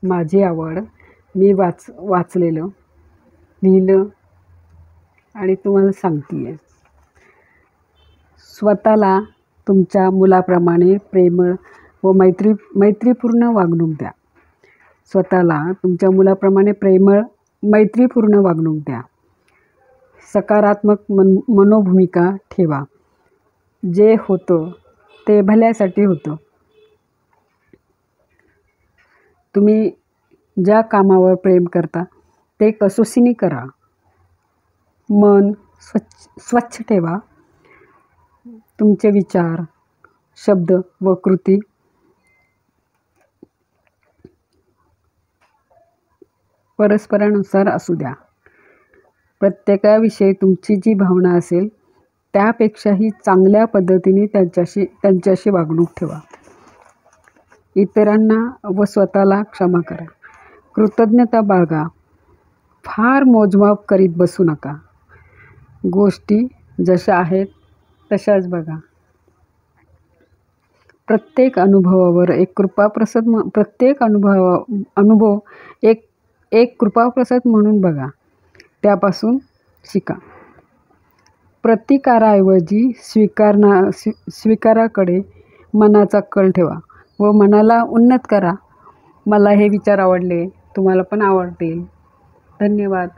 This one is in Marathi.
माझी आवड, मी वाचलेलं, लिहिलं आणि तुम्हाला सांगते आहे. स्वतःला तुमच्या मुलाप्रमाणे प्रेमळ व मैत्रीपूर्ण वागणूक द्या. स्वतःला तुमच्या मुलाप्रमाणे मैत्रीपूर्ण वागणूक द्या. सकारात्मक मनोभूमिका ठेवा. जे होतं ते भल्यासाठी होतं. तुम्ही ज्या कामावर प्रेम करता ते कसोशीने करा. मन स्वच्छ ठेवा. तुमचे विचार, शब्द व कृती परस्परानुसार असू द्या. प्रत्येकाविषयी तुमची जी भावना असेल त्यापेक्षाही चांगल्या पद्धतीने त्यांच्याशी वागणूक ठेवा. इतरांना व स्वतःला क्षमा करा. कृतज्ञता बाळगा. फार मोजमाप करीत बसू नका. गोष्टी जशा आहेत तशाच बघा. प्रत्येक अनुभव एक कृपाप्रसाद म्हणून बघा. त्यापासून शिका. प्रतिकाराऐवजी स्वीकाराकडे मनाचा कल ठेवा व मनाला उन्नत करा. मला हे विचार आवडले, तुम्हाला पण आवडतील. धन्यवाद.